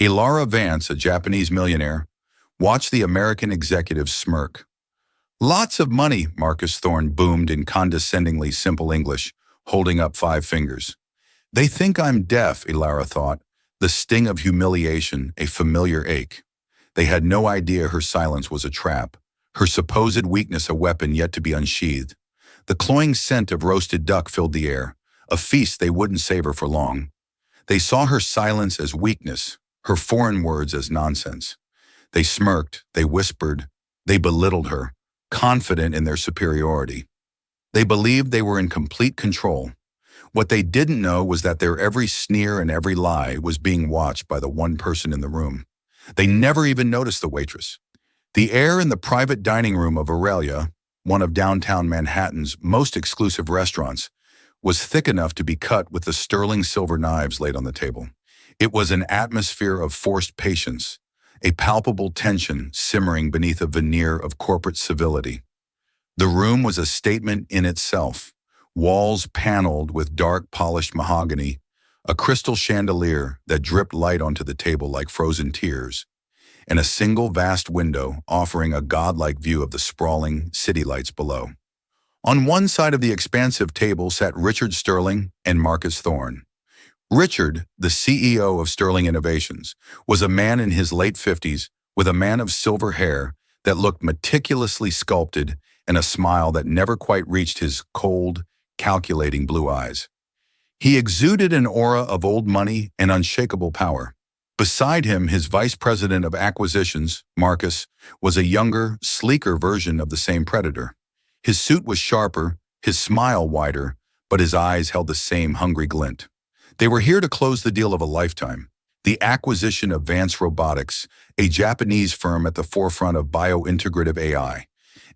Ilara Vance, a Japanese millionaire, watched the American executive smirk. Lots of money, Marcus Thorne boomed in condescendingly simple English, holding up 5 fingers. They think I'm deaf, Ilara thought, the sting of humiliation a familiar ache. They had no idea her silence was a trap, her supposed weakness a weapon yet to be unsheathed. The cloying scent of roasted duck filled the air, a feast they wouldn't savor for long. They saw her silence as weakness, her foreign words as nonsense. They smirked, they whispered, they belittled her, confident in their superiority. They believed they were in complete control. What they didn't know was that their every sneer and every lie was being watched by the one person in the room. They never even noticed the waitress. The air in the private dining room of Aurelia, one of downtown Manhattan's most exclusive restaurants, was thick enough to be cut with the sterling silver knives laid on the table. It was an atmosphere of forced patience, a palpable tension simmering beneath a veneer of corporate civility. The room was a statement in itself, walls paneled with dark polished mahogany, a crystal chandelier that dripped light onto the table like frozen tears, and a single vast window offering a godlike view of the sprawling city lights below. On one side of the expansive table sat Richard Sterling and Marcus Thorne. Richard, the CEO of Sterling Innovations, was a man in his late 50s with a man of silver hair that looked meticulously sculpted and a smile that never quite reached his cold, calculating blue eyes. He exuded an aura of old money and unshakable power. Beside him, his vice president of acquisitions, Marcus, was a younger, sleeker version of the same predator. His suit was sharper, his smile wider, but his eyes held the same hungry glint. They were here to close the deal of a lifetime, the acquisition of Vance Robotics, a Japanese firm at the forefront of bio-integrative AI.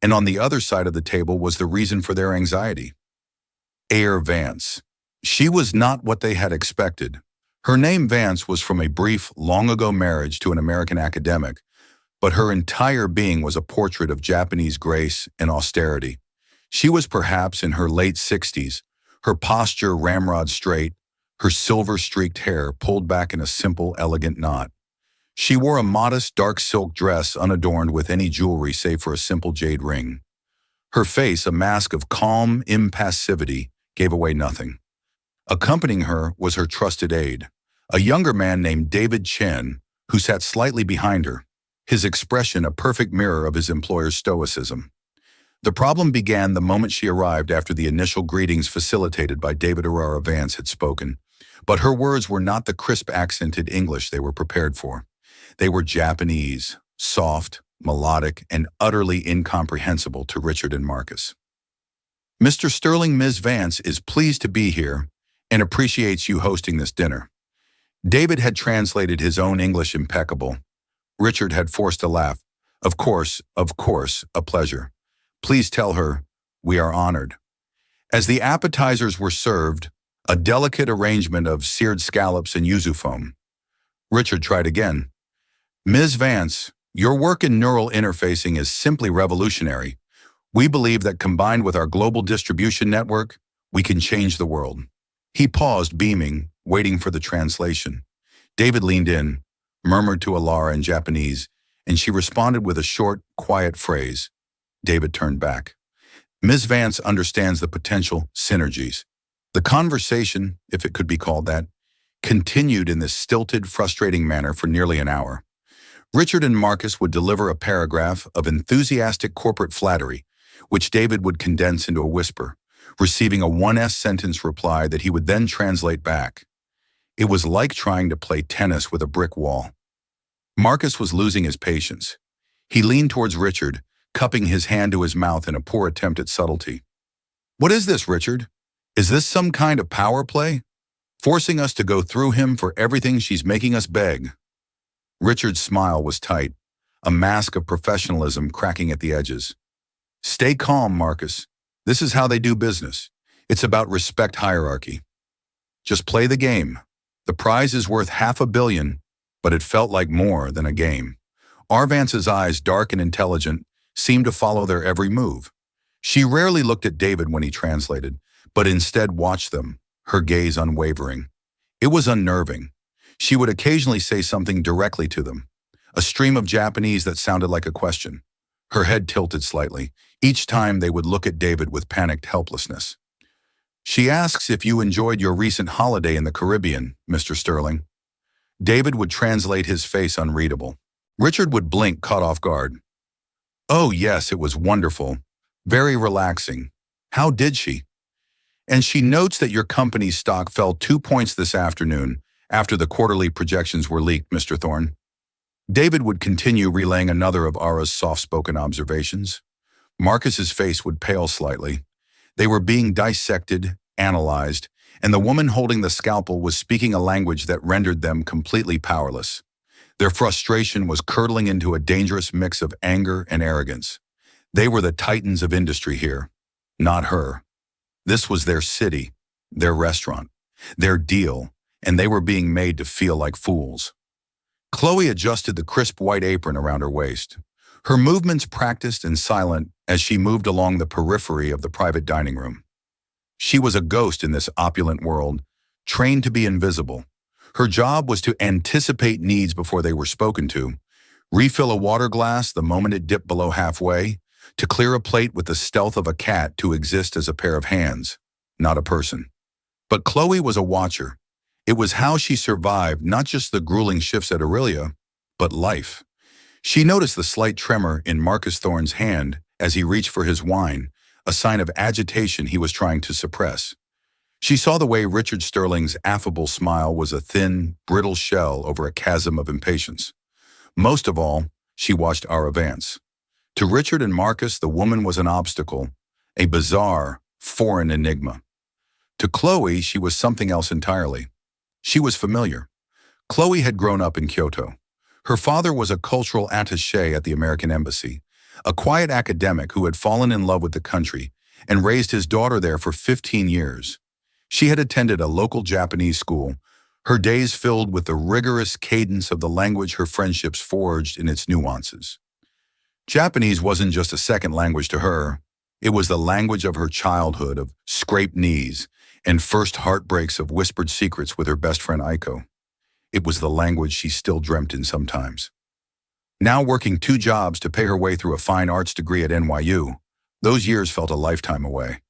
And on the other side of the table was the reason for their anxiety. Heir Vance. She was not what they had expected. Her name Vance was from a brief, long-ago marriage to an American academic, but her entire being was a portrait of Japanese grace and austerity. She was perhaps in her late 60s, her posture ramrod straight, her silver-streaked hair pulled back in a simple, elegant knot. She wore a modest, dark silk dress unadorned with any jewelry save for a simple jade ring. Her face, a mask of calm impassivity, gave away nothing. Accompanying her was her trusted aide, a younger man named David Chen, who sat slightly behind her, his expression a perfect mirror of his employer's stoicism. The problem began the moment she arrived after the initial greetings facilitated by David Aurora Vance had spoken, but her words were not the crisp accented English they were prepared for. They were Japanese, soft, melodic, and utterly incomprehensible to Richard and Marcus. Mr. Sterling, Ms. Vance is pleased to be here and appreciates you hosting this dinner. David had translated his own English impeccable. Richard had forced a laugh. Of course, a pleasure. Please tell her, we are honored. As the appetizers were served, a delicate arrangement of seared scallops and yuzu foam, Richard tried again. Ms. Vance, your work in neural interfacing is simply revolutionary. We believe that combined with our global distribution network, we can change the world. He paused, beaming, waiting for the translation. David leaned in, murmured to Ilara in Japanese, and she responded with a short, quiet phrase. David turned back. Ms. Vance understands the potential synergies. The conversation, if it could be called that, continued in this stilted, frustrating manner for nearly an hour. Richard and Marcus would deliver a paragraph of enthusiastic corporate flattery, which David would condense into a whisper, receiving a one-sentence reply that he would then translate back. It was like trying to play tennis with a brick wall. Marcus was losing his patience. He leaned towards Richard, cupping his hand to his mouth in a poor attempt at subtlety. What is this, Richard? Is this some kind of power play? Forcing us to go through him for everything she's making us beg? Richard's smile was tight, a mask of professionalism cracking at the edges. Stay calm, Marcus. This is how they do business. It's about respect hierarchy. Just play the game. The prize is worth $500 million, but it felt like more than a game. Vance's eyes, dark and intelligent, seemed to follow their every move. She rarely looked at David when he translated, but instead watched them, her gaze unwavering. It was unnerving. She would occasionally say something directly to them, a stream of Japanese that sounded like a question. Her head tilted slightly. Each time they would look at David with panicked helplessness. She asks if you enjoyed your recent holiday in the Caribbean, Mr. Sterling. David would translate, his face unreadable. Richard would blink, caught off guard. Oh yes, it was wonderful. Very relaxing. How did she? And she notes that your company's stock fell 2 points this afternoon after the quarterly projections were leaked, Mr. Thorne. David would continue relaying another of Ara's soft-spoken observations. Marcus's face would pale slightly. They were being dissected, analyzed, and the woman holding the scalpel was speaking a language that rendered them completely powerless. Their frustration was curdling into a dangerous mix of anger and arrogance. They were the titans of industry here, not her. This was their city, their restaurant, their deal, and they were being made to feel like fools. Chloe adjusted the crisp white apron around her waist. Her movements practiced and silent as she moved along the periphery of the private dining room. She was a ghost in this opulent world, trained to be invisible. Her job was to anticipate needs before they were spoken to, refill a water glass the moment it dipped below halfway, to clear a plate with the stealth of a cat, to exist as a pair of hands, not a person. But Chloe was a watcher. It was how she survived not just the grueling shifts at Aurelia, but life. She noticed the slight tremor in Marcus Thorne's hand as he reached for his wine, a sign of agitation he was trying to suppress. She saw the way Richard Sterling's affable smile was a thin, brittle shell over a chasm of impatience. Most of all, she watched Ara Vance. To Richard and Marcus, the woman was an obstacle, a bizarre, foreign enigma. To Chloe, she was something else entirely. She was familiar. Chloe had grown up in Kyoto. Her father was a cultural attaché at the American Embassy, a quiet academic who had fallen in love with the country and raised his daughter there for 15 years. She had attended a local Japanese school, her days filled with the rigorous cadence of the language her friendships forged in its nuances. Japanese wasn't just a second language to her. It was the language of her childhood, of scraped knees and first heartbreaks, of whispered secrets with her best friend Aiko. It was the language she still dreamt in sometimes. Now working 2 jobs to pay her way through a fine arts degree at NYU, those years felt a lifetime away.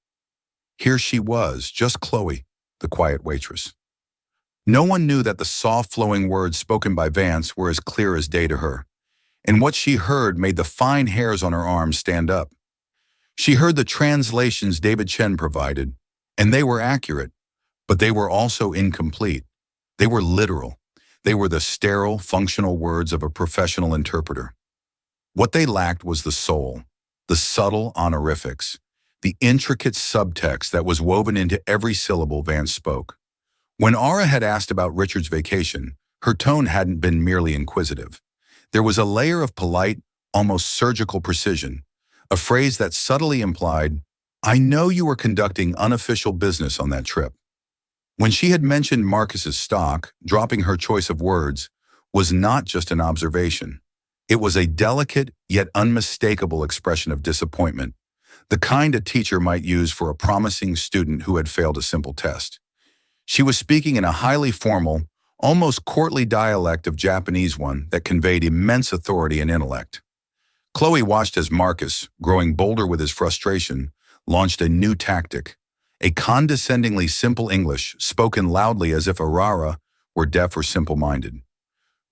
Here she was, just Chloe, the quiet waitress. No one knew that the soft, flowing words spoken by Vance were as clear as day to her, and what she heard made the fine hairs on her arms stand up. She heard the translations David Chen provided, and they were accurate, but they were also incomplete. They were literal. They were the sterile, functional words of a professional interpreter. What they lacked was the soul, the subtle honorifics, the intricate subtext that was woven into every syllable Vance spoke. When Ara had asked about Richard's vacation, her tone hadn't been merely inquisitive. There was a layer of polite, almost surgical precision, a phrase that subtly implied, "I know you were conducting unofficial business on that trip." When she had mentioned Marcus's stock, dropping her choice of words was not just an observation. It was a delicate yet unmistakable expression of disappointment, the kind a teacher might use for a promising student who had failed a simple test. She was speaking in a highly formal, almost courtly dialect of Japanese, one that conveyed immense authority and intellect. Chloe watched as Marcus, growing bolder with his frustration, launched a new tactic, a condescendingly simple English spoken loudly as if Arara were deaf or simple-minded.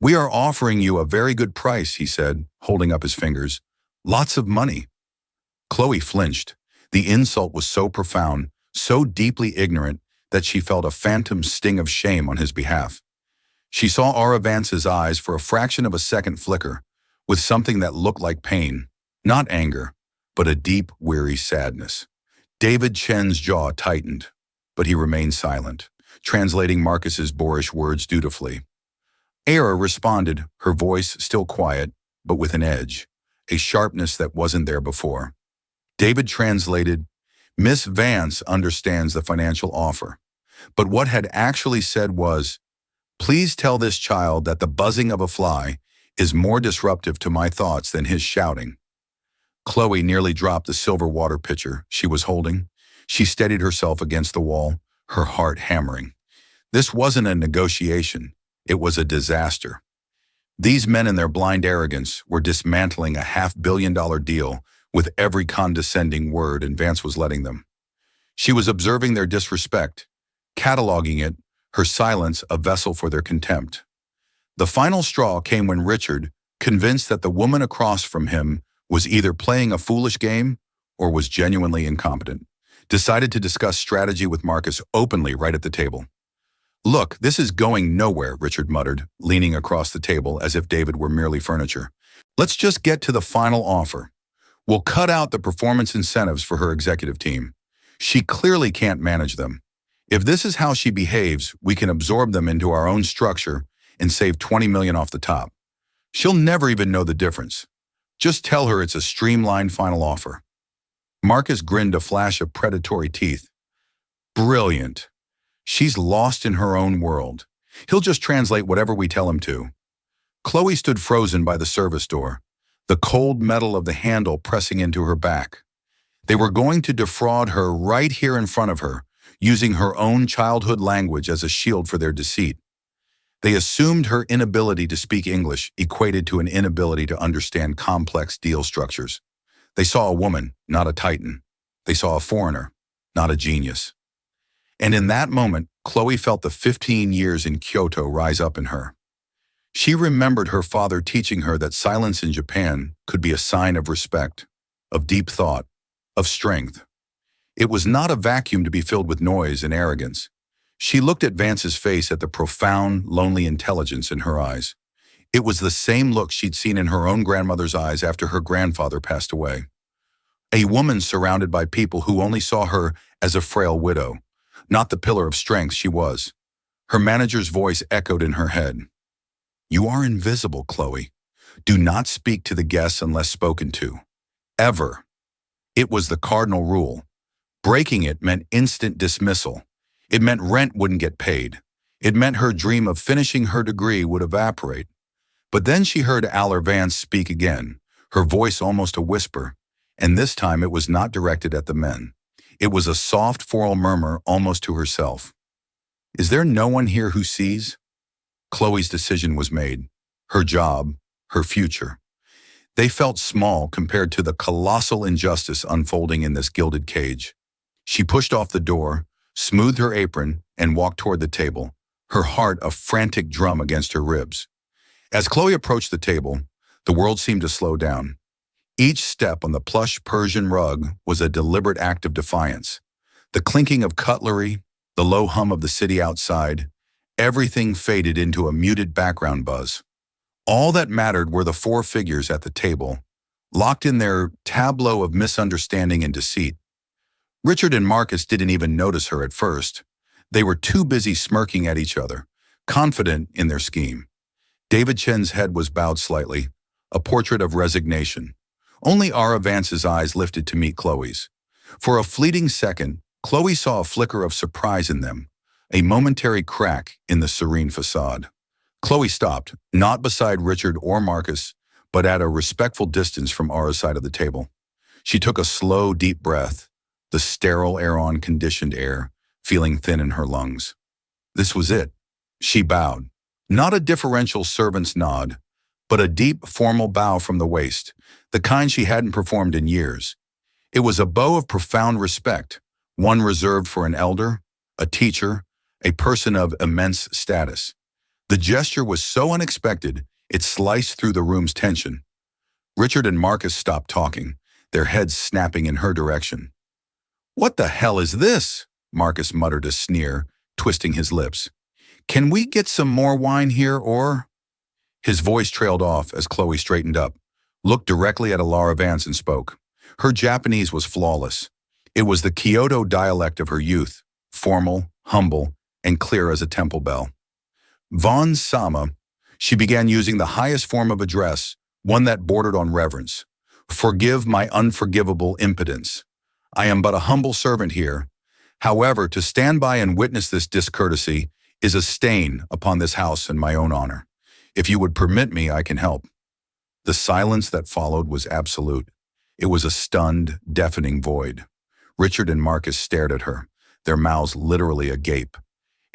"We are offering you a very good price," he said, holding up his fingers. "Lots of money." Chloe flinched. The insult was so profound, so deeply ignorant, that she felt a phantom sting of shame on his behalf. She saw Ara Vance's eyes for a fraction of a second flicker, with something that looked like pain, not anger, but a deep, weary sadness. David Chen's jaw tightened, but he remained silent, translating Marcus's boorish words dutifully. Ara responded, her voice still quiet, but with an edge, a sharpness that wasn't there before. David translated, "Miss Vance understands the financial offer," but what had actually said was, "Please tell this child that the buzzing of a fly is more disruptive to my thoughts than his shouting." Chloe nearly dropped the silver water pitcher she was holding. She steadied herself against the wall, her heart hammering. This wasn't a negotiation. It was a disaster. These men in their blind arrogance were dismantling a $500 million deal with every condescending word and Vance was letting them. She was observing their disrespect, cataloging it, her silence a vessel for their contempt. The final straw came when Richard, convinced that the woman across from him was either playing a foolish game or was genuinely incompetent, decided to discuss strategy with Marcus openly right at the table. "Look, this is going nowhere," Richard muttered, leaning across the table as if David were merely furniture. "Let's just get to the final offer. We'll cut out the performance incentives for her executive team. She clearly can't manage them. If this is how she behaves, we can absorb them into our own structure and save $20 million off the top. She'll never even know the difference. Just tell her it's a streamlined final offer." Marcus grinned a flash of predatory teeth. "Brilliant. She's lost in her own world. He'll just translate whatever we tell him to." Chloe stood frozen by the service door, the cold metal of the handle pressing into her back. They were going to defraud her right here in front of her, using her own childhood language as a shield for their deceit. They assumed her inability to speak English equated to an inability to understand complex deal structures. They saw a woman, not a titan. They saw a foreigner, not a genius. And in that moment, Chloe felt the 15 years in Kyoto rise up in her. She remembered her father teaching her that silence in Japan could be a sign of respect, of deep thought, of strength. It was not a vacuum to be filled with noise and arrogance. She looked at Vance's face at the profound, lonely intelligence in her eyes. It was the same look she'd seen in her own grandmother's eyes after her grandfather passed away. A woman surrounded by people who only saw her as a frail widow, not the pillar of strength she was. Her manager's voice echoed in her head. "You are invisible, Chloe. Do not speak to the guests unless spoken to. Ever." It was the cardinal rule. Breaking it meant instant dismissal. It meant rent wouldn't get paid. It meant her dream of finishing her degree would evaporate. But then she heard Allor Vance speak again, her voice almost a whisper, and this time it was not directed at the men. It was a soft choral murmur almost to herself. "Is there no one here who sees?" Chloe's decision was made. Her job, her future. They felt small compared to the colossal injustice unfolding in this gilded cage. She pushed off the door, smoothed her apron, and walked toward the table, her heart a frantic drum against her ribs. As Chloe approached the table, the world seemed to slow down. Each step on the plush Persian rug was a deliberate act of defiance. The clinking of cutlery, the low hum of the city outside, everything faded into a muted background buzz. All that mattered were the four figures at the table, locked in their tableau of misunderstanding and deceit. Richard and Marcus didn't even notice her at first. They were too busy smirking at each other, confident in their scheme. David Chen's head was bowed slightly, a portrait of resignation. Only Ara Vance's eyes lifted to meet Chloe's. For a fleeting second, Chloe saw a flicker of surprise in them, a momentary crack in the serene facade. Chloe stopped, not beside Richard or Marcus, but at a respectful distance from Ara's side of the table. She took a slow, deep breath, the sterile air-on-conditioned air, feeling thin in her lungs. This was it. She bowed. Not a deferential servant's nod, but a deep, formal bow from the waist, the kind she hadn't performed in years. It was a bow of profound respect, one reserved for an elder, a teacher, a person of immense status. The gesture was so unexpected, it sliced through the room's tension. Richard and Marcus stopped talking, their heads snapping in her direction. "What the hell is this?" Marcus muttered a sneer, twisting his lips. "Can we get some more wine here, or—" His voice trailed off as Chloe straightened up, looked directly at Allor Vance and spoke. Her Japanese was flawless. It was the Kyoto dialect of her youth, formal, humble, and clear as a temple bell. "Von Sama," she began using the highest form of address, one that bordered on reverence. "Forgive my unforgivable impotence. I am but a humble servant here. However, to stand by and witness this discourtesy is a stain upon this house and my own honor. If you would permit me, I can help." The silence that followed was absolute. It was a stunned, deafening void. Richard and Marcus stared at her, their mouths literally agape.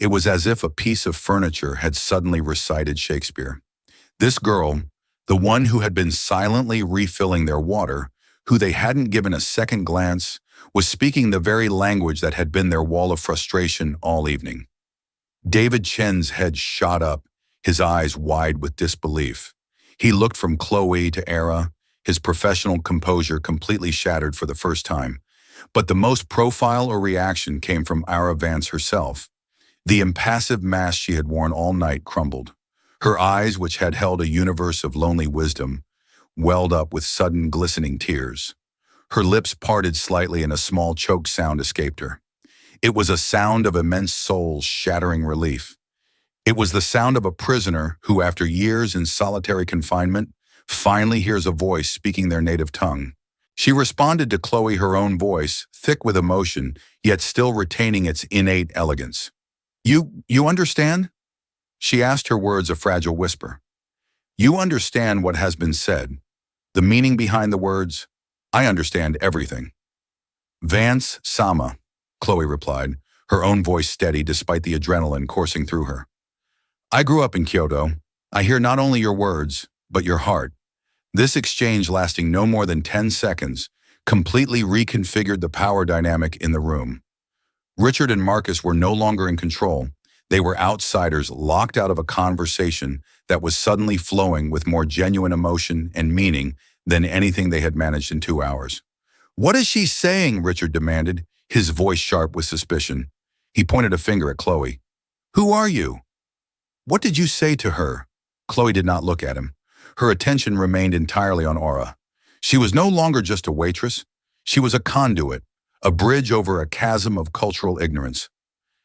It was as if a piece of furniture had suddenly recited Shakespeare. This girl, the one who had been silently refilling their water, who they hadn't given a second glance, was speaking the very language that had been their wall of frustration all evening. David Chen's head shot up, his eyes wide with disbelief. He looked from Chloe to Era, his professional composure completely shattered for the first time. But the most profile or reaction came from Ara Vance herself. The impassive mask she had worn all night crumbled. Her eyes, which had held a universe of lonely wisdom, welled up with sudden glistening tears. Her lips parted slightly and a small choked sound escaped her. It was a sound of immense soul-shattering relief. It was the sound of a prisoner who, after years in solitary confinement, finally hears a voice speaking their native tongue. She responded to Chloe, her own voice, thick with emotion, yet still retaining its innate elegance. You understand?" She asked, her words a fragile whisper. "You understand what has been said. The meaning behind the words? I understand everything." "Vance Sama," Chloe replied, her own voice steady despite the adrenaline coursing through her. "I grew up in Kyoto. I hear not only your words, but your heart." This exchange, lasting no more than 10 seconds, completely reconfigured the power dynamic in the room. Richard and Marcus were no longer in control. They were outsiders locked out of a conversation that was suddenly flowing with more genuine emotion and meaning than anything they had managed in 2 hours. "What is she saying?" Richard demanded, his voice sharp with suspicion. He pointed a finger at Chloe. "Who are you? What did you say to her?" Chloe did not look at him. Her attention remained entirely on Aura. She was no longer just a waitress. She was a conduit, a bridge over a chasm of cultural ignorance.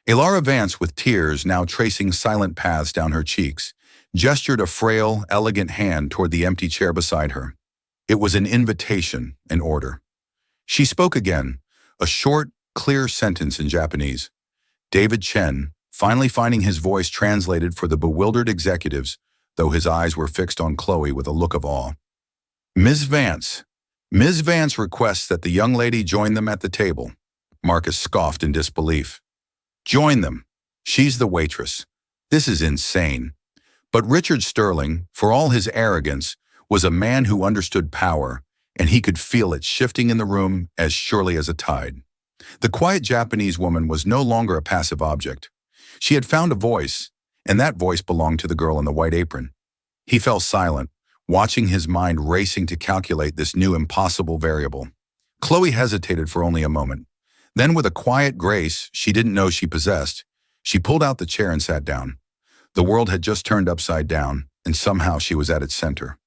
Ilara Vance, with tears now tracing silent paths down her cheeks, gestured a frail, elegant hand toward the empty chair beside her. It was an invitation, an order. She spoke again, a short, clear sentence in Japanese. David Chen, finally finding his voice translated for the bewildered executives, though his eyes were fixed on Chloe with a look of awe. Ms. Vance requests that the young lady join them at the table." Marcus scoffed in disbelief. "Join them. She's the waitress. This is insane." But Richard Sterling, for all his arrogance, was a man who understood power, and he could feel it shifting in the room as surely as a tide. The quiet Japanese woman was no longer a passive object. She had found a voice, and that voice belonged to the girl in the white apron. He fell silent, watching his mind racing to calculate this new impossible variable. Chloe hesitated for only a moment. Then, with a quiet grace she didn't know she possessed, she pulled out the chair and sat down. The world had just turned upside down, and somehow she was at its center.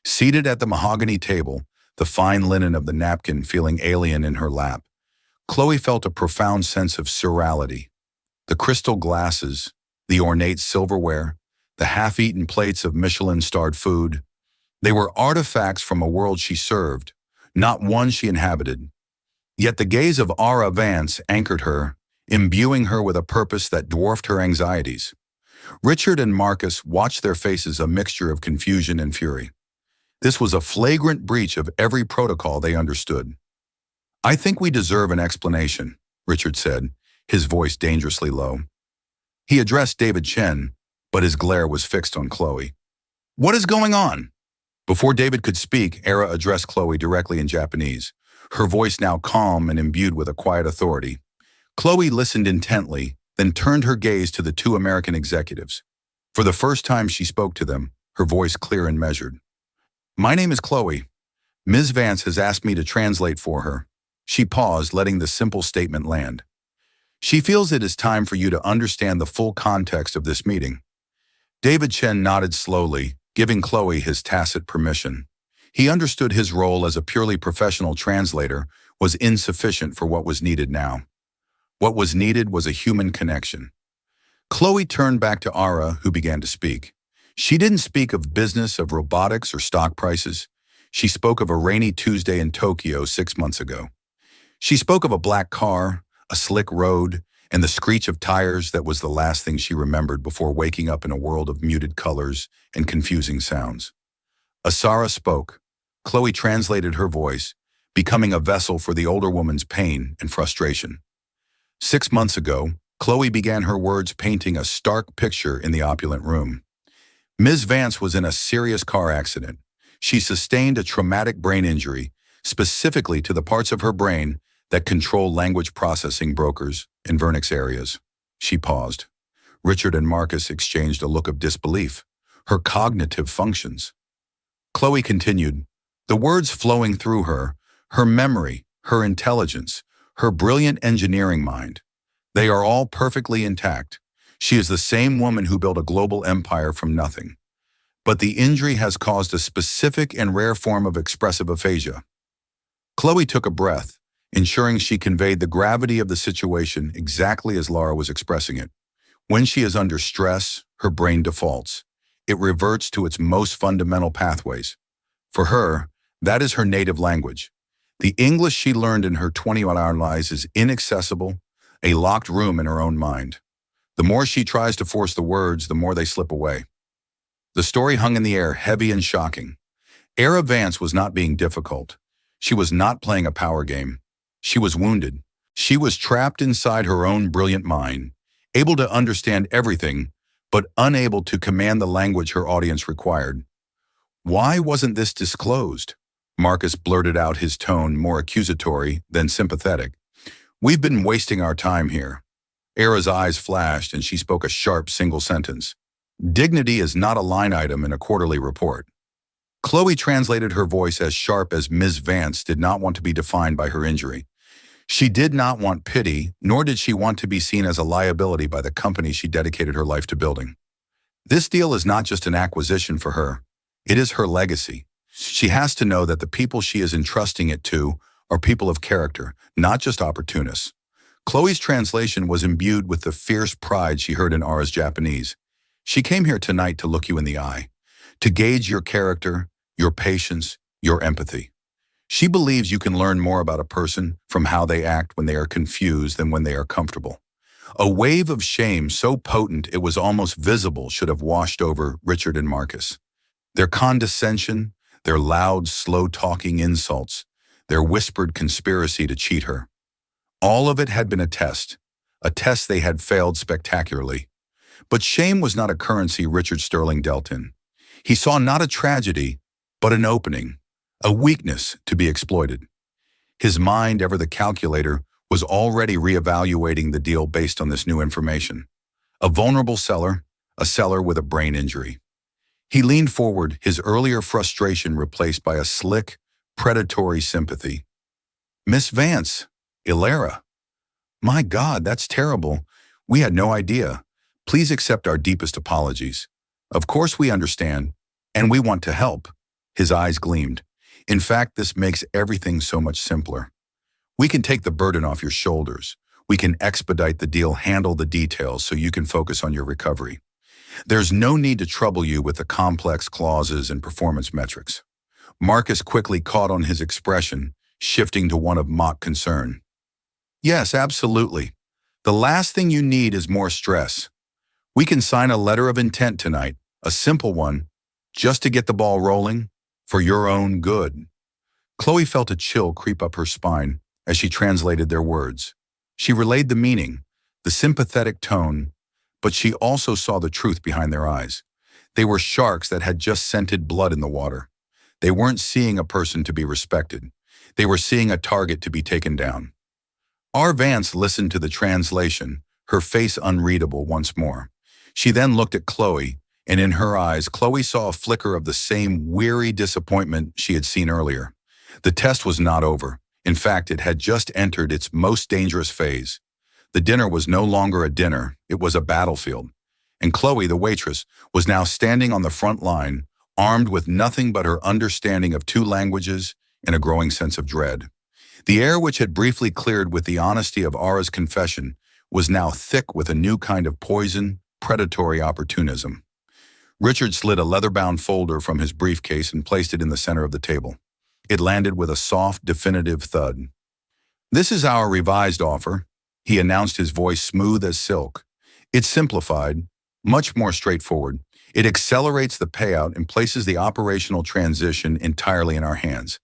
Seated at the mahogany table, the fine linen of the napkin feeling alien in her lap, Chloe felt a profound sense of surreality. The crystal glasses, the ornate silverware, the half-eaten plates of Michelin-starred food, they were artifacts from a world she served, not one she inhabited. Yet the gaze of Ara Vance anchored her, imbuing her with a purpose that dwarfed her anxieties. Richard and Marcus watched their faces a mixture of confusion and fury. This was a flagrant breach of every protocol they understood. "I think we deserve an explanation," Richard said, his voice dangerously low. He addressed David Chen, but his glare was fixed on Chloe. "What is going on?" Before David could speak, Era addressed Chloe directly in Japanese, her voice now calm and imbued with a quiet authority. Chloe listened intently, then turned her gaze to the two American executives. For the first time she spoke to them, her voice clear and measured. "My name is Chloe. Ms. Vance has asked me to translate for her." She paused, letting the simple statement land. "She feels it is time for you to understand the full context of this meeting." David Chen nodded slowly, giving Chloe his tacit permission. He understood his role as a purely professional translator was insufficient for what was needed now. What was needed was a human connection. Chloe turned back to Ara, who began to speak. She didn't speak of business, of robotics, or stock prices. She spoke of a rainy Tuesday in Tokyo 6 months ago. She spoke of a black car, a slick road, and the screech of tires that was the last thing she remembered before waking up in a world of muted colors and confusing sounds. Asara spoke. Chloe translated her voice, becoming a vessel for the older woman's pain and frustration. 6 months ago, Chloe began her words, painting a stark picture in the opulent room. Ms. Vance was in a serious car accident. She sustained a traumatic brain injury, specifically to the parts of her brain that control language processing brokers in Vernix areas. She paused. Richard and Marcus exchanged a look of disbelief. Her cognitive functions. Chloe continued, the words flowing through her memory, her intelligence, her brilliant engineering mind. They are all perfectly intact. She is the same woman who built a global empire from nothing. But the injury has caused a specific and rare form of expressive aphasia. Chloe took a breath, ensuring she conveyed the gravity of the situation exactly as Laura was expressing it. When she is under stress, her brain defaults. It reverts to its most fundamental pathways. For her, that is her native language. The English she learned in her 21-hour lives is inaccessible, a locked room in her own mind. The more she tries to force the words, the more they slip away. The story hung in the air, heavy and shocking. Era Vance was not being difficult. She was not playing a power game. She was wounded. She was trapped inside her own brilliant mind, able to understand everything, but unable to command the language her audience required. Why wasn't this disclosed? Marcus blurted out, his tone more accusatory than sympathetic. We've been wasting our time here. Era's eyes flashed and she spoke a sharp single sentence. Dignity is not a line item in a quarterly report. Chloe translated her voice as sharp as Ms. Vance did not want to be defined by her injury. She did not want pity, nor did she want to be seen as a liability by the company she dedicated her life to building. This deal is not just an acquisition for her. It is her legacy. She has to know that the people she is entrusting it to are people of character, not just opportunists. Chloe's translation was imbued with the fierce pride she heard in Ara's Japanese. She came here tonight to look you in the eye, to gauge your character, your patience, your empathy. She believes you can learn more about a person from how they act when they are confused than when they are comfortable. A wave of shame so potent it was almost visible should have washed over Richard and Marcus. Their condescension, their loud, slow-talking insults, their whispered conspiracy to cheat her. All of it had been a test they had failed spectacularly. But shame was not a currency Richard Sterling dealt in. He saw not a tragedy, but an opening, a weakness to be exploited. His mind, ever the calculator, was already reevaluating the deal based on this new information. A vulnerable seller, a seller with a brain injury. He leaned forward, his earlier frustration replaced by a slick, predatory sympathy. Miss Vance, Ilera. My God, that's terrible. We had no idea. Please accept our deepest apologies. Of course we understand, and we want to help. His eyes gleamed. In fact, this makes everything so much simpler. We can take the burden off your shoulders. We can expedite the deal, handle the details so you can focus on your recovery. There's no need to trouble you with the complex clauses and performance metrics. Marcus quickly caught on his expression, shifting to one of mock concern. Yes, absolutely. The last thing you need is more stress. We can sign a letter of intent tonight, a simple one, just to get the ball rolling, for your own good. Chloe felt a chill creep up her spine as she translated their words. She relayed the meaning, the sympathetic tone, but she also saw the truth behind their eyes. They were sharks that had just scented blood in the water. They weren't seeing a person to be respected. They were seeing a target to be taken down. R. Vance listened to the translation, her face unreadable once more. She then looked at Chloe, and in her eyes, Chloe saw a flicker of the same weary disappointment she had seen earlier. The test was not over. In fact, it had just entered its most dangerous phase. The dinner was no longer a dinner, it was a battlefield. And Chloe, the waitress, was now standing on the front line, armed with nothing but her understanding of 2 languages and a growing sense of dread. The air which had briefly cleared with the honesty of Ara's confession was now thick with a new kind of poison, predatory opportunism. Richard slid a leather-bound folder from his briefcase and placed it in the center of the table. It landed with a soft, definitive thud. This is our revised offer, he announced, his voice smooth as silk. It's simplified, much more straightforward. It accelerates the payout and places the operational transition entirely in our hands.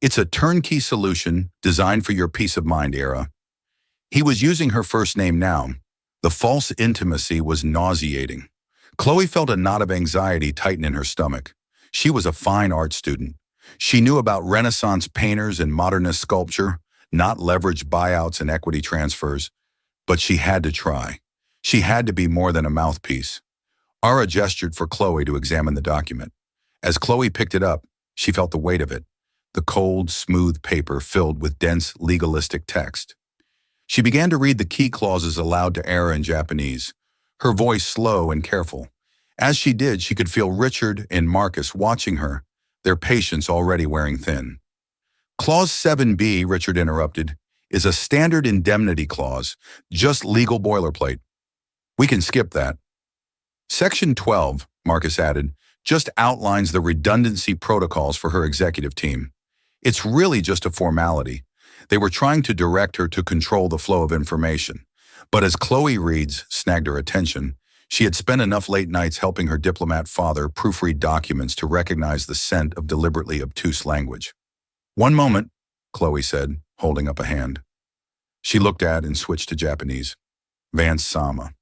It's a turnkey solution designed for your peace of mind, Era. He was using her first name now. The false intimacy was nauseating. Chloe felt a knot of anxiety tighten in her stomach. She was a fine art student. She knew about Renaissance painters and modernist sculpture, not leveraged buyouts and equity transfers. But she had to try. She had to be more than a mouthpiece. Ara gestured for Chloe to examine the document. As Chloe picked it up, she felt the weight of it, the cold, smooth paper filled with dense, legalistic text. She began to read the key clauses aloud to Ara in Japanese, her voice slow and careful. As she did, she could feel Richard and Marcus watching her, their patience already wearing thin. Clause 7B, Richard interrupted, is a standard indemnity clause, just legal boilerplate. We can skip that. Section 12, Marcus added, just outlines the redundancy protocols for her executive team. It's really just a formality. They were trying to direct her to control the flow of information. But as Chloe reads snagged her attention, she had spent enough late nights helping her diplomat father proofread documents to recognize the scent of deliberately obtuse language. One moment, Chloe said, holding up a hand. She looked at and switched to Japanese. Vance Sama.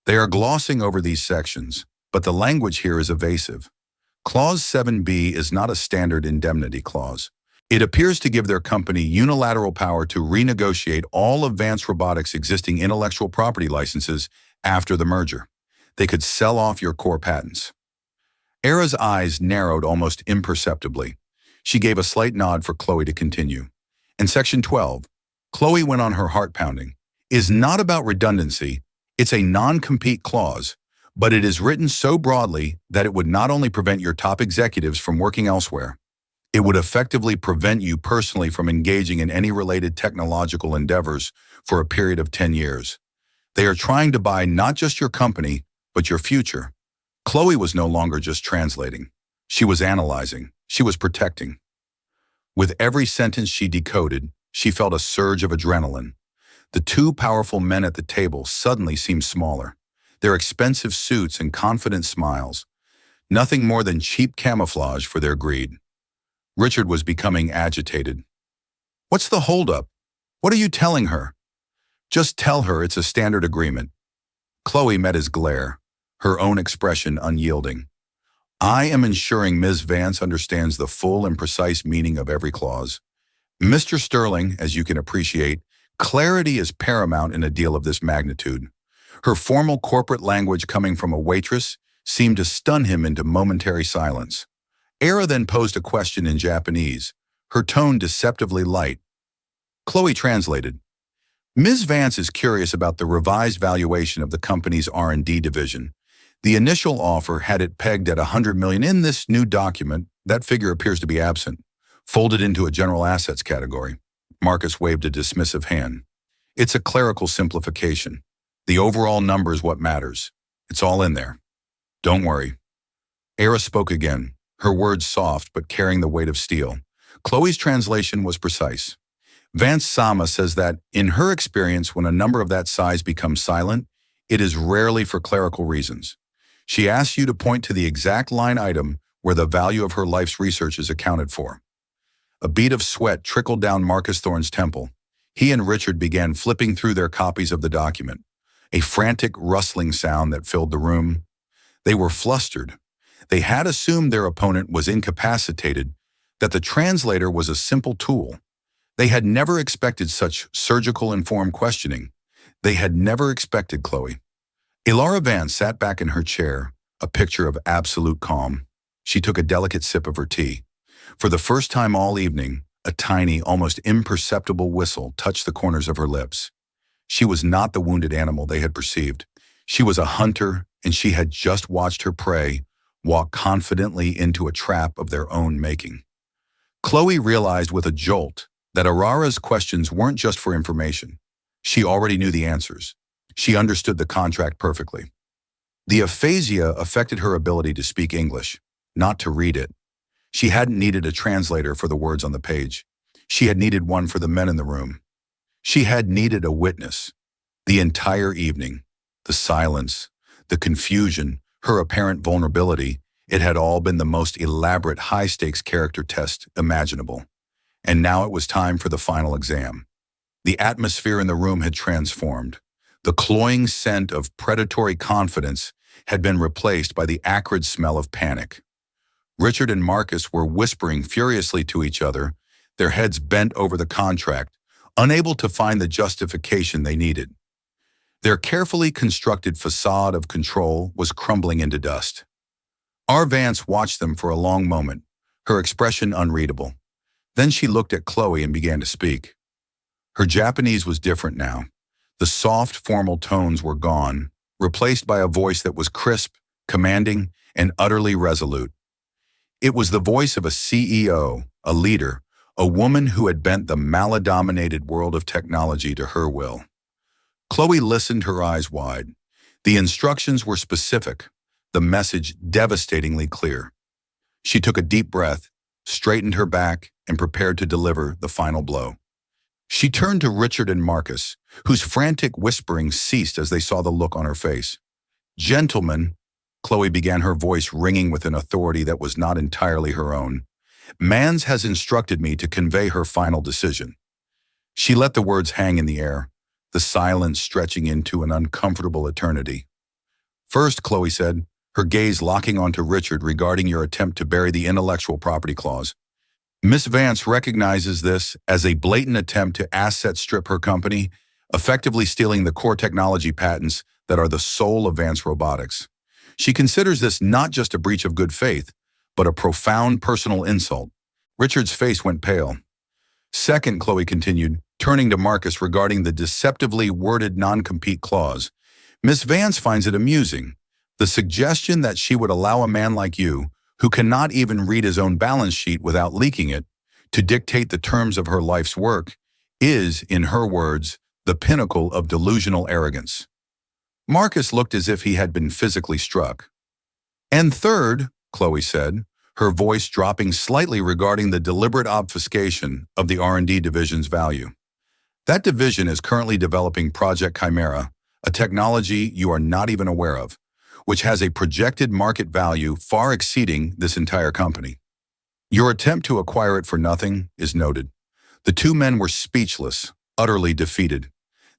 They are glossing over these sections, but the language here is evasive. Clause 7B is not a standard indemnity clause. It appears to give their company unilateral power to renegotiate all of Vance Robotics' existing intellectual property licenses after the merger. They could sell off your core patents. Ara's eyes narrowed almost imperceptibly. She gave a slight nod for Chloe to continue. In Section 12, Chloe went on, her heart pounding, is not about redundancy. It's a non-compete clause, but it is written so broadly that it would not only prevent your top executives from working elsewhere, it would effectively prevent you personally from engaging in any related technological endeavors for a period of 10 years. They are trying to buy not just your company, but your future. Chloe was no longer just translating. She was analyzing. She was protecting. With every sentence she decoded, she felt a surge of adrenaline. The two powerful men at the table suddenly seemed smaller, their expensive suits and confident smiles, nothing more than cheap camouflage for their greed. Richard was becoming agitated. What's the holdup? What are you telling her? Just tell her it's a standard agreement. Chloe met his glare, her own expression unyielding. I am ensuring Ms. Vance understands the full and precise meaning of every clause. Mr. Sterling, as you can appreciate, clarity is paramount in a deal of this magnitude. Her formal corporate language coming from a waitress seemed to stun him into momentary silence. Ara then posed a question in Japanese, her tone deceptively light. Chloe translated. Ms. Vance is curious about the revised valuation of the company's R&D division. The initial offer had it pegged at $100 million. In this new document, that figure appears to be absent, folded into a general assets category. Marcus waved a dismissive hand. It's a clerical simplification. The overall number is what matters. It's all in there. Don't worry. Ara spoke again, her words soft but carrying the weight of steel. Chloe's translation was precise. Vance Sama says that, in her experience, when a number of that size becomes silent, it is rarely for clerical reasons. She asks you to point to the exact line item where the value of her life's research is accounted for. A bead of sweat trickled down Marcus Thorne's temple. He and Richard began flipping through their copies of the document, a frantic rustling sound that filled the room. They were flustered. They had assumed their opponent was incapacitated, that the translator was a simple tool. They had never expected such surgical informed questioning. They had never expected Chloe. Ilara Vance sat back in her chair, a picture of absolute calm. She took a delicate sip of her tea. For the first time all evening, a tiny, almost imperceptible whistle touched the corners of her lips. She was not the wounded animal they had perceived. She was a hunter, and she had just watched her prey walk confidently into a trap of their own making. Chloe realized with a jolt that Arara's questions weren't just for information. She already knew the answers. She understood the contract perfectly. The aphasia affected her ability to speak English, not to read it. She hadn't needed a translator for the words on the page. She had needed one for the men in the room. She had needed a witness. The entire evening, the silence, the confusion, her apparent vulnerability, it had all been the most elaborate high-stakes character test imaginable. And now it was time for the final exam. The atmosphere in the room had transformed. The cloying scent of predatory confidence had been replaced by the acrid smell of panic. Richard and Marcus were whispering furiously to each other, their heads bent over the contract, unable to find the justification they needed. Their carefully constructed facade of control was crumbling into dust. R. Vance watched them for a long moment, her expression unreadable. Then she looked at Chloe and began to speak. Her Japanese was different now. The soft, formal tones were gone, replaced by a voice that was crisp, commanding, and utterly resolute. It was the voice of a CEO, a leader, a woman who had bent the male-dominated world of technology to her will. Chloe listened, her eyes wide. The instructions were specific, the message devastatingly clear. She took a deep breath, straightened her back, and prepared to deliver the final blow. She turned to Richard and Marcus, whose frantic whispering ceased as they saw the look on her face. "Gentlemen," Chloe began, her voice ringing with an authority that was not entirely her own, "Mans has instructed me to convey her final decision." She let the words hang in the air, the silence stretching into an uncomfortable eternity. "First," Chloe said, her gaze locking onto Richard regarding your attempt to bury the intellectual property clause. "Miss Vance recognizes this as a blatant attempt to asset strip her company, effectively stealing the core technology patents that are the soul of Vance Robotics. She considers this not just a breach of good faith, but a profound personal insult." Richard's face went pale. "Second," Chloe continued, turning to Marcus regarding the deceptively worded non-compete clause, "Miss Vance finds it amusing. The suggestion that she would allow a man like you, who cannot even read his own balance sheet without leaking it, to dictate the terms of her life's work, is, in her words, the pinnacle of delusional arrogance." Marcus looked as if he had been physically struck. "And third," Chloe said, her voice dropping slightly regarding the deliberate obfuscation of the R&D division's value. "That division is currently developing Project Chimera, a technology you are not even aware of, which has a projected market value far exceeding this entire company. Your attempt to acquire it for nothing is noted." The two men were speechless, utterly defeated.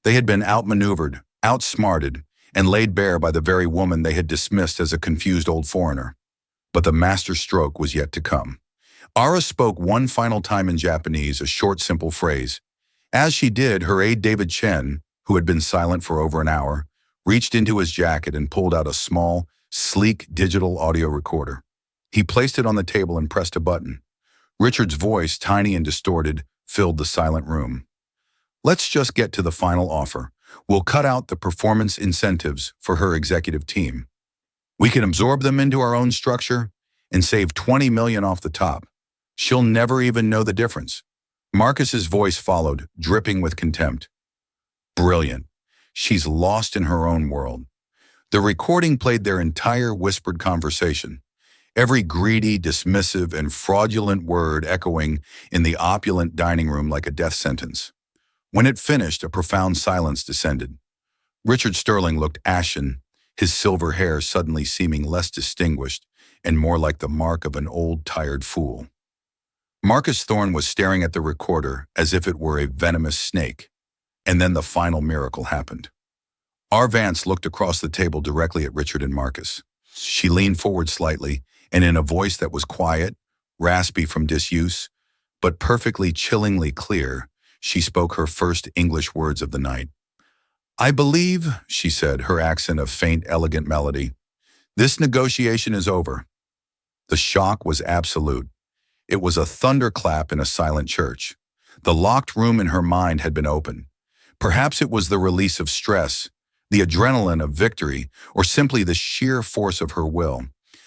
They had been outmaneuvered, outsmarted, and laid bare by the very woman they had dismissed as a confused old foreigner. But the master stroke was yet to come. Ara spoke one final time in Japanese, a short, simple phrase. As she did, her aide David Chen, who had been silent for over an hour, reached into his jacket and pulled out a small, sleek digital audio recorder. He placed it on the table and pressed a button. Richard's voice, tiny and distorted, filled the silent room. "Let's just get to the final offer. We'll cut out the performance incentives for her executive team. We can absorb them into our own structure and save $20 million off the top. She'll never even know the difference." Marcus's voice followed, dripping with contempt. "Brilliant. She's lost in her own world." The recording played their entire whispered conversation, every greedy, dismissive, and fraudulent word echoing in the opulent dining room like a death sentence. When it finished, a profound silence descended. Richard Sterling looked ashen, his silver hair suddenly seeming less distinguished and more like the mark of an old, tired fool. Marcus Thorne was staring at the recorder as if it were a venomous snake. And then the final miracle happened. R. Vance looked across the table directly at Richard and Marcus. She leaned forward slightly, and in a voice that was quiet, raspy from disuse, but perfectly chillingly clear, she spoke her first English words of the night. "I believe," she said, her accent of faint, elegant melody, "this negotiation is over." The shock was absolute. It was a thunderclap in a silent church. The locked room in her mind had been opened. Perhaps it was the release of stress, the adrenaline of victory, or simply the sheer force of her will.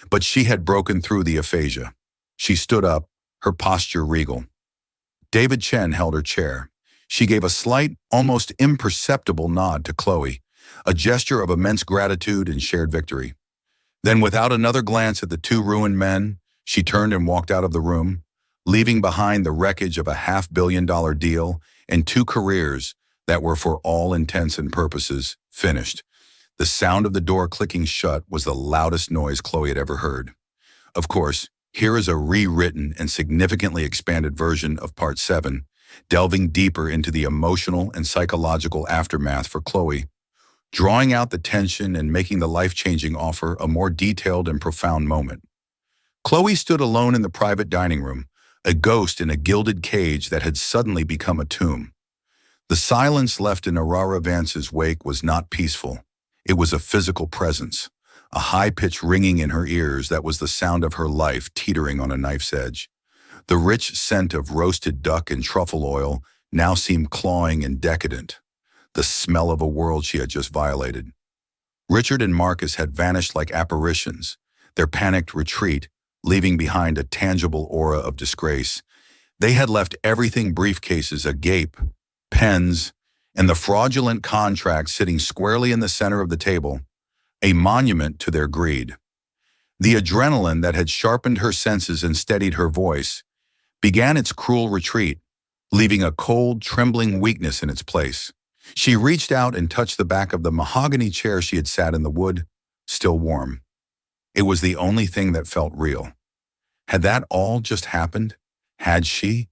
But she had broken through the aphasia. She stood up, her posture regal. David Chen held her chair. She gave a slight, almost imperceptible nod to Chloe, a gesture of immense gratitude and shared victory. Then, without another glance at the two ruined men, she turned and walked out of the room, leaving behind the wreckage of a $500 million deal and two careers that were, for all intents and purposes, finished. The sound of the door clicking shut was the loudest noise Chloe had ever heard. Of course, here is a rewritten and significantly expanded version of Part 7, delving deeper into the emotional and psychological aftermath for Chloe, drawing out the tension and making the life-changing offer a more detailed and profound moment. Chloe stood alone in the private dining room, a ghost in a gilded cage that had suddenly become a tomb. The silence left in Aurora Vance's wake was not peaceful. It was a physical presence, a high-pitched ringing in her ears that was the sound of her life teetering on a knife's edge. The rich scent of roasted duck and truffle oil now seemed clawing and decadent, the smell of a world she had just violated. Richard and Marcus had vanished like apparitions, their panicked retreat leaving behind a tangible aura of disgrace. They had left everything, briefcases agape, pens, and the fraudulent contract sitting squarely in the center of the table, a monument to their greed. The adrenaline that had sharpened her senses and steadied her voice began its cruel retreat, leaving a cold, trembling weakness in its place. She reached out and touched the back of the mahogany chair she had sat in the wood, still warm. It was the only thing that felt real. Had that all just happened? Had she,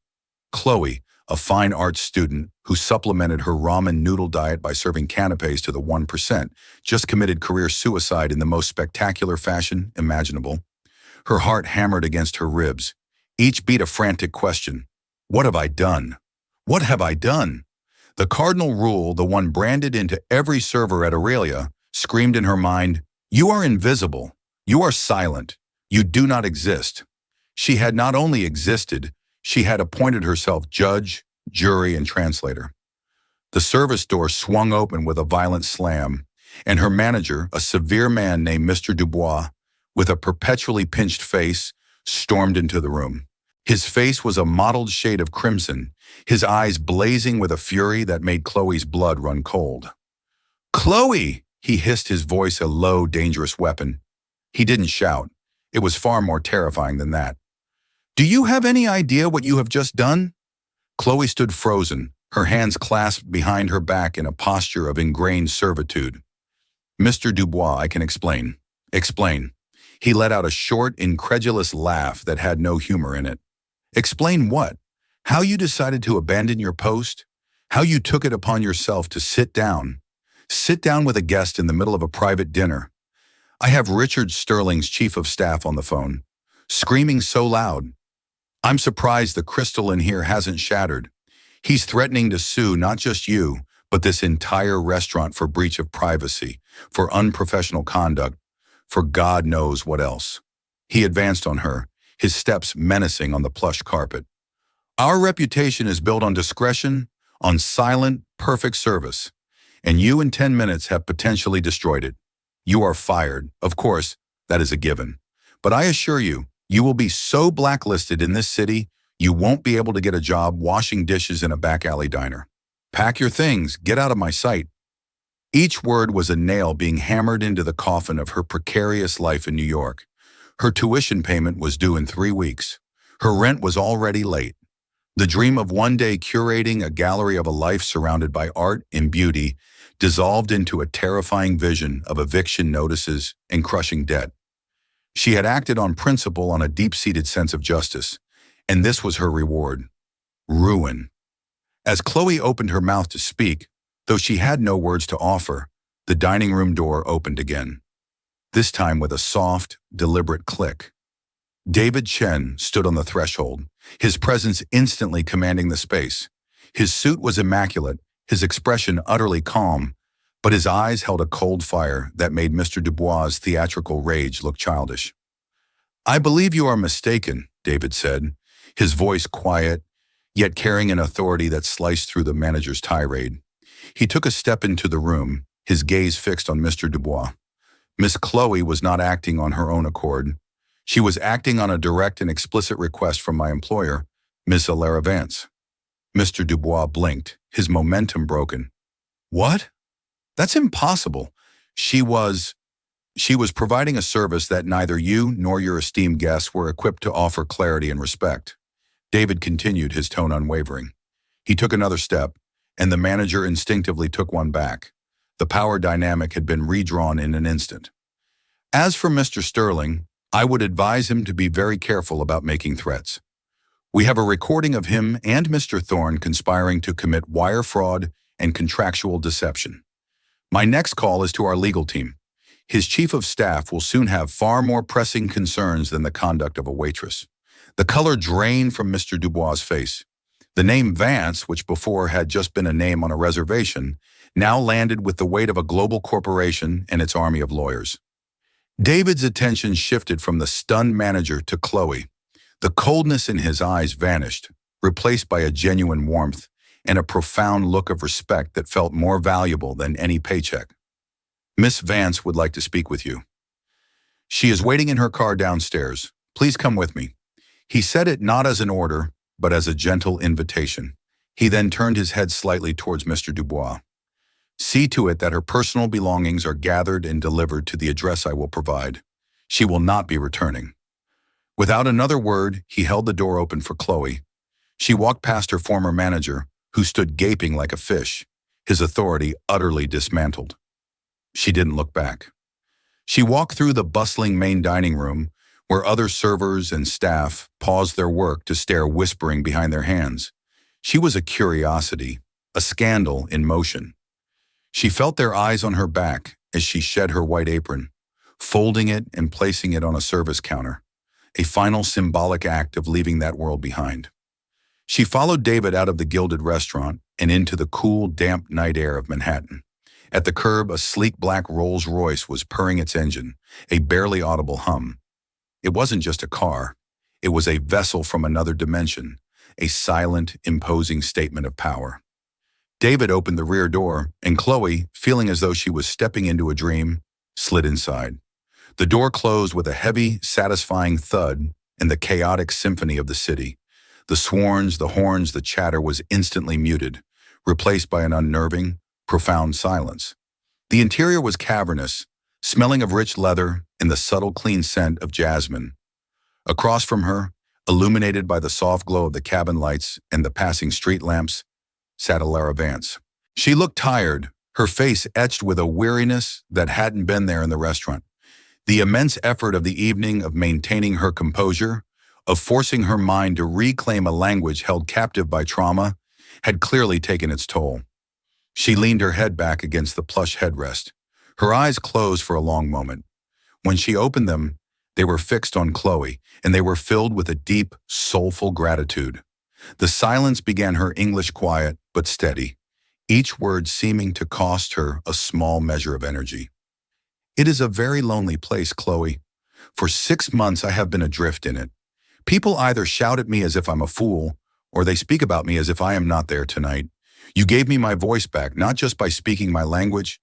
Chloe, a fine arts student who supplemented her ramen noodle diet by serving canapes to the 1%, just committed career suicide in the most spectacular fashion imaginable? Her heart hammered against her ribs, each beat a frantic question. What have I done? What have I done? The cardinal rule, the one branded into every server at Aurelia, screamed in her mind, "You are invisible. You are silent. You do not exist." She had not only existed, she had appointed herself judge, jury, and translator. The service door swung open with a violent slam, and her manager, a severe man named Mr. Dubois, with a perpetually pinched face, stormed into the room. His face was a mottled shade of crimson, his eyes blazing with a fury that made Chloe's blood run cold. "Chloe!" he hissed, his voice a low, dangerous weapon. He didn't shout. It was far more terrifying than that. "Do you have any idea what you have just done?" Chloe stood frozen, her hands clasped behind her back in a posture of ingrained servitude. "Mr. Dubois, I can explain." "Explain." He let out a short, incredulous laugh that had no humor in it. "Explain what? How you decided to abandon your post? How you took it upon yourself to sit down with a guest in the middle of a private dinner? I have Richard Sterling's chief of staff on the phone, screaming so loud. I'm surprised the crystal in here hasn't shattered. He's threatening to sue not just you, but this entire restaurant for breach of privacy, for unprofessional conduct, for God knows what else." He advanced on her, his steps menacing on the plush carpet. "Our reputation is built on discretion, on silent, perfect service, and you in 10 minutes have potentially destroyed it. You are fired. Of course, that is a given. But I assure you, you will be so blacklisted in this city, you won't be able to get a job washing dishes in a back alley diner. Pack your things, get out of my sight." Each word was a nail being hammered into the coffin of her precarious life in New York. Her tuition payment was due in 3 weeks. Her rent was already late. The dream of one day curating a gallery of a life surrounded by art and beauty dissolved into a terrifying vision of eviction notices and crushing debt. She had acted on principle, on a deep-seated sense of justice, and this was her reward: ruin. As Chloe opened her mouth to speak, though she had no words to offer, the dining room door opened again, this time with a soft, deliberate click. David Chen stood on the threshold, his presence instantly commanding the space. His suit was immaculate, his expression utterly calm, but his eyes held a cold fire that made Mr. Dubois' theatrical rage look childish. "I believe you are mistaken," David said, his voice quiet, yet carrying an authority that sliced through the manager's tirade. He took a step into the room, his gaze fixed on Mr. Dubois. Miss Chloe was not acting on her own accord. She was acting on a direct and explicit request from my employer, Miss Alara Vance. Mr. Dubois blinked, his momentum broken. "What? That's impossible. She was providing a service that neither you nor your esteemed guests were equipped to offer clarity and respect." David continued, his tone unwavering. He took another step, and the manager instinctively took one back. The power dynamic had been redrawn in an instant. "As for Mr. Sterling, I would advise him to be very careful about making threats. We have a recording of him and Mr. Thorne conspiring to commit wire fraud and contractual deception. My next call is to our legal team. His chief of staff will soon have far more pressing concerns than the conduct of a waitress. The color drained from Mr. Dubois' face. The name Vance, which before had just been a name on a reservation, now landed with the weight of a global corporation and its army of lawyers. David's attention shifted from the stunned manager to Chloe. The coldness in his eyes vanished, replaced by a genuine warmth and a profound look of respect that felt more valuable than any paycheck. Miss Vance would like to speak with you. She is waiting in her car downstairs. Please come with me. He said it not as an order, but as a gentle invitation. He then turned his head slightly towards Mr. Dubois. See to it that her personal belongings are gathered and delivered to the address I will provide. She will not be returning. Without another word, he held the door open for Chloe. She walked past her former manager, who stood gaping like a fish, his authority utterly dismantled. She didn't look back. She walked through the bustling main dining room, where other servers and staff paused their work to stare whispering behind their hands. She was a curiosity, a scandal in motion. She felt their eyes on her back as she shed her white apron, folding it and placing it on a service counter, a final symbolic act of leaving that world behind. She followed David out of the gilded restaurant and into the cool, damp night air of Manhattan. At the curb, a sleek black Rolls-Royce was purring its engine, a barely audible hum. It wasn't just a car. It was a vessel from another dimension, a silent, imposing statement of power. David opened the rear door, and Chloe, feeling as though she was stepping into a dream, slid inside. The door closed with a heavy, satisfying thud and the chaotic symphony of the city. The sworns, the horns, the chatter was instantly muted, replaced by an unnerving, profound silence. The interior was cavernous, smelling of rich leather and the subtle clean scent of jasmine. Across from her, illuminated by the soft glow of the cabin lights and the passing street lamps, sat Alara Vance. She looked tired, her face etched with a weariness that hadn't been there in the restaurant. The immense effort of the evening of maintaining her composure, of forcing her mind to reclaim a language held captive by trauma, had clearly taken its toll. She leaned her head back against the plush headrest. Her eyes closed for a long moment. When she opened them, they were fixed on Chloe, and they were filled with a deep, soulful gratitude. The silence began her English quiet but steady, each word seeming to cost her a small measure of energy. It is a very lonely place, Chloe. For 6 months I have been adrift in it. People either shout at me as if I'm a fool, or they speak about me as if I am not there tonight. You gave me my voice back, not just by speaking my language,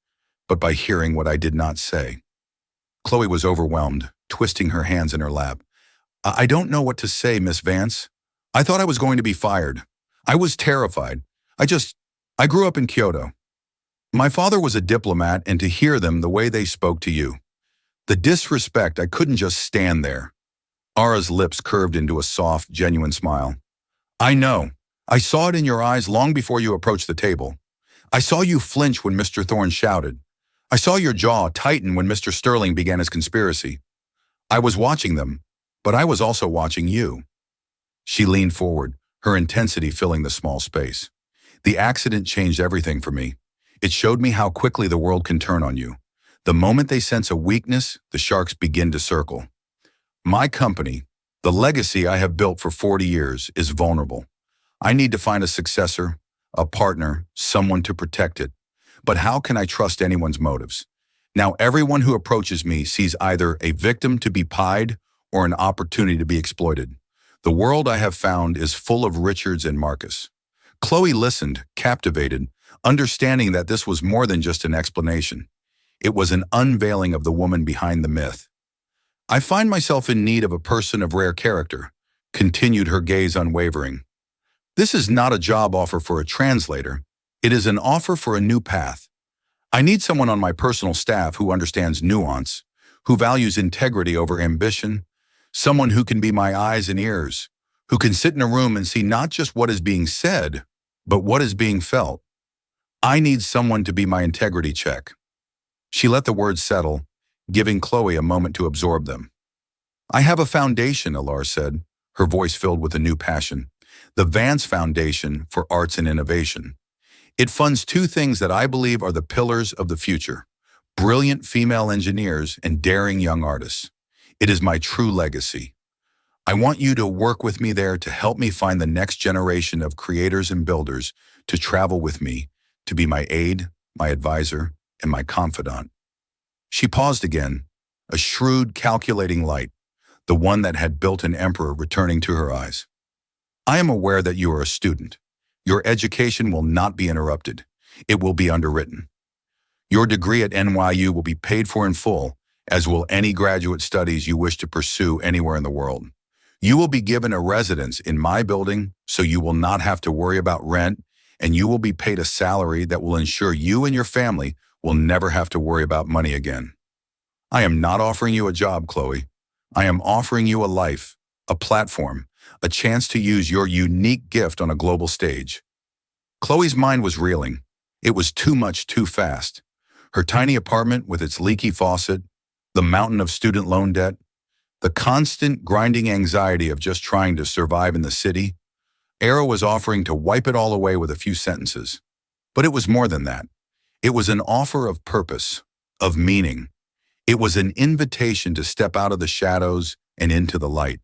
but by hearing what I did not say. Chloe was overwhelmed, twisting her hands in her lap. I don't know what to say, Miss Vance. I thought I was going to be fired. I was terrified. I grew up in Kyoto. My father was a diplomat, and to hear them the way they spoke to you. The disrespect, I couldn't just stand there. Ara's lips curved into a soft, genuine smile. I know. I saw it in your eyes long before you approached the table. I saw you flinch when Mr. Thorne shouted. I saw your jaw tighten when Mr. Sterling began his conspiracy. I was watching them, but I was also watching you. She leaned forward, her intensity filling the small space. The accident changed everything for me. It showed me how quickly the world can turn on you. The moment they sense a weakness, the sharks begin to circle. My company, the legacy I have built for 40 years, is vulnerable. I need to find a successor, a partner, someone to protect it. But how can I trust anyone's motives? Now everyone who approaches me sees either a victim to be pied or an opportunity to be exploited. The world I have found is full of Richards and Marcus. Chloe listened, captivated, understanding that this was more than just an explanation. It was an unveiling of the woman behind the myth. I find myself in need of a person of rare character, continued, her gaze unwavering. This is not a job offer for a translator. It is an offer for a new path. I need someone on my personal staff who understands nuance, who values integrity over ambition, someone who can be my eyes and ears, who can sit in a room and see not just what is being said, but what is being felt. I need someone to be my integrity check. She let the words settle, giving Chloe a moment to absorb them. I have a foundation, Alara said, her voice filled with a new passion. The Vance Foundation for Arts and Innovation. It funds two things that I believe are the pillars of the future: brilliant female engineers and daring young artists. It is my true legacy. I want you to work with me there to help me find the next generation of creators and builders to travel with me, to be my aide, my advisor, and my confidant. She paused again, a shrewd, calculating light, the one that had built an emperor returning to her eyes. I am aware that you are a student. Your education will not be interrupted. It will be underwritten. Your degree at NYU will be paid for in full, as will any graduate studies you wish to pursue anywhere in the world. You will be given a residence in my building, so you will not have to worry about rent, and you will be paid a salary that will ensure you and your family will never have to worry about money again. I am not offering you a job, Chloe. I am offering you a life, a platform, a chance to use your unique gift on a global stage. Chloe's mind was reeling. It was too much too fast. Her tiny apartment with its leaky faucet, the mountain of student loan debt, the constant grinding anxiety of just trying to survive in the city. Era was offering to wipe it all away with a few sentences. But it was more than that. It was an offer of purpose, of meaning. It was an invitation to step out of the shadows and into the light.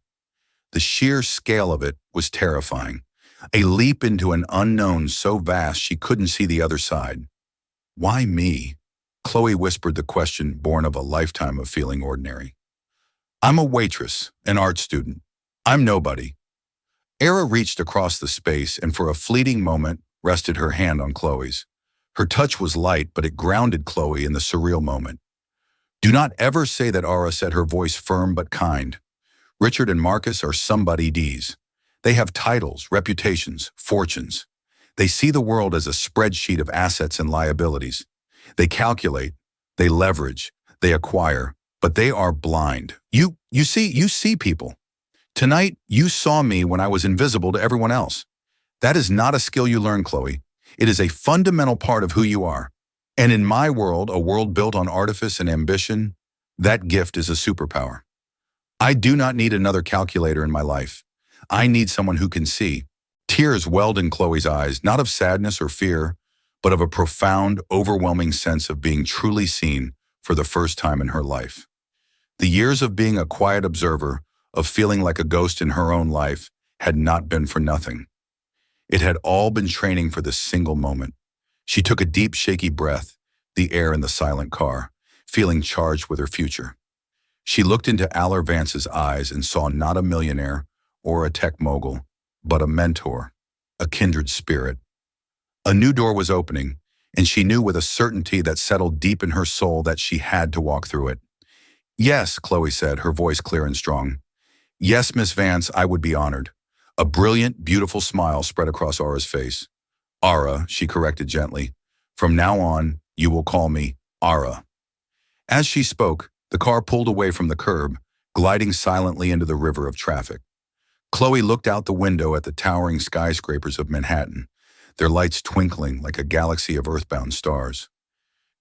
The sheer scale of it was terrifying, a leap into an unknown so vast she couldn't see the other side. Why me? Chloe whispered the question born of a lifetime of feeling ordinary. I'm a waitress, an art student. I'm nobody. Era reached across the space and for a fleeting moment rested her hand on Chloe's. Her touch was light, but it grounded Chloe in the surreal moment. Do not ever say that, Ara said, her voice firm but kind. Richard and Marcus are somebody-Ds. They have titles, reputations, fortunes. They see the world as a spreadsheet of assets and liabilities. They calculate, they leverage, they acquire, but they are blind. You see people. Tonight, you saw me when I was invisible to everyone else. That is not a skill you learn, Chloe. It is a fundamental part of who you are. And in my world, a world built on artifice and ambition, that gift is a superpower. I do not need another calculator in my life. I need someone who can see. Tears welled in Chloe's eyes, not of sadness or fear, but of a profound, overwhelming sense of being truly seen for the first time in her life. The years of being a quiet observer, of feeling like a ghost in her own life, had not been for nothing. It had all been training for this single moment. She took a deep, shaky breath, the air in the silent car, feeling charged with her future. She looked into Allor Vance's eyes and saw not a millionaire or a tech mogul, but a mentor, a kindred spirit. A new door was opening, and she knew with a certainty that settled deep in her soul that she had to walk through it. Yes, Chloe said, her voice clear and strong. Yes, Miss Vance, I would be honored. A brilliant, beautiful smile spread across Ara's face. Ara, she corrected gently. From now on, you will call me Ara. As she spoke, the car pulled away from the curb, gliding silently into the river of traffic. Chloe looked out the window at the towering skyscrapers of Manhattan, their lights twinkling like a galaxy of earthbound stars.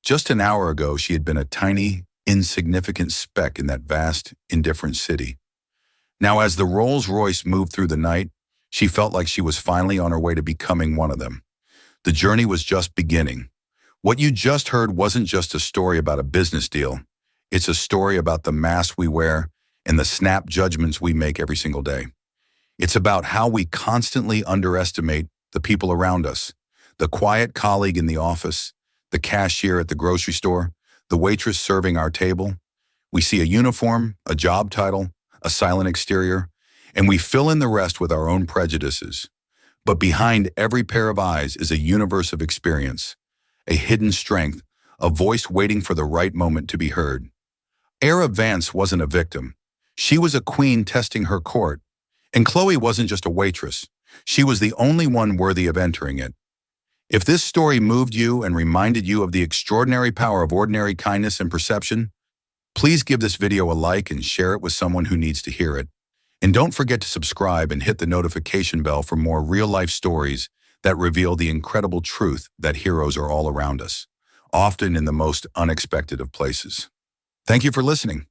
Just an hour ago, she had been a tiny, insignificant speck in that vast, indifferent city. Now, as the Rolls-Royce moved through the night, she felt like she was finally on her way to becoming one of them. The journey was just beginning. What you just heard wasn't just a story about a business deal. It's a story about the mask we wear and the snap judgments we make every single day. It's about how we constantly underestimate the people around us, the quiet colleague in the office, the cashier at the grocery store, the waitress serving our table. We see a uniform, a job title, a silent exterior, and we fill in the rest with our own prejudices. But behind every pair of eyes is a universe of experience, a hidden strength, a voice waiting for the right moment to be heard. Era Vance wasn't a victim. She was a queen testing her court. And Chloe wasn't just a waitress. She was the only one worthy of entering it. If this story moved you and reminded you of the extraordinary power of ordinary kindness and perception, please give this video a like and share it with someone who needs to hear it. And don't forget to subscribe and hit the notification bell for more real-life stories that reveal the incredible truth that heroes are all around us, often in the most unexpected of places. Thank you for listening.